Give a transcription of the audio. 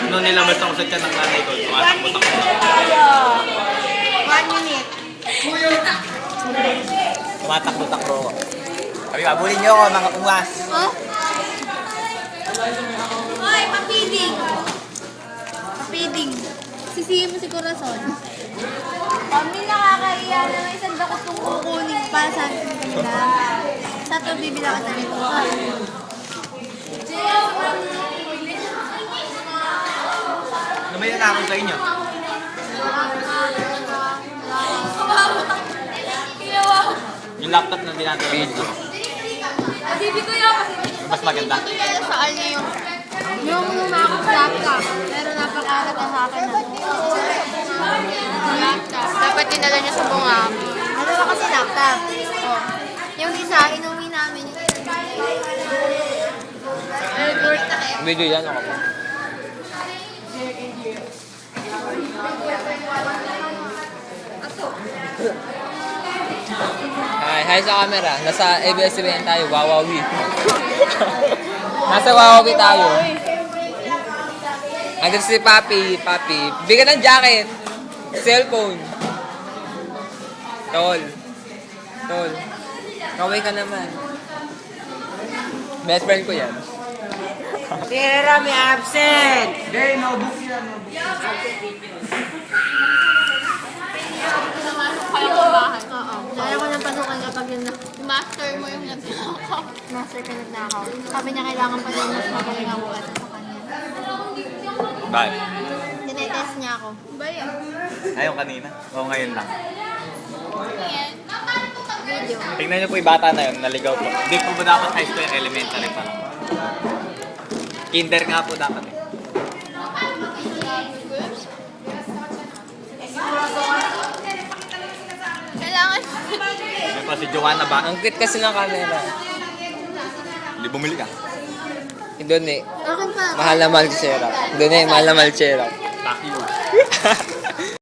Nung nilabas ako sa tiyan ng nanay ko, tumatakot ako. 1 minute. Tumatakbo-takbo ako. Sabi, abulin niyo ako, mga ungas. Oh? Hoy, papiding. Papiding. Sisihin mo si Corazon. Kami nakakaiya na may isang dakot kong kukunin pa sa bibila. Sa ito bibila ka na nito. Namaya na ako sa inyo. Yung laptop na dinadala ko. Mas maganda. Saan niya yung lumakot laptop. Pero napakalaga sa akin na laptop. Dapat dinala niya sa bunga. Dalawa kasi laptop. Oh. Yung isa, inuwi namin yung airport na kayo. Video yan ako. Hi sa camera. Nasa ABS-CBN tayo, Wawawi. Nasa Wawawi tayo. Andito si Papi. Bigyan ng jacket. Cellphone. Tol. Kaway ka naman. Best friend ko yan. Tira, may absent! Hindi, no-book yan. Oo. Kaya ko nang pasukan kapag yun na. Master mo yung nagnakaw. Master ka nagnakaw. Sabi niya kailangan pa rin mas magaling ako kasi sa kanya. Bakit? Tinetest niya ako. Ba yan? Ayaw kanina? O ngayon lang? Video. Tingnan niyo po yung bata na yun, naligaw po. Hindi po ba dapat high school, elementary pa lang? Kinder nga po dapat eh. Kailangan. May pa si Joanna ba? Ang cute kasi ng camera. Hindi bumili ka? Doon eh. Akin pa. Mahal na mahal si Serap. Doon eh, mahal na mahal si Serap. Fuck you.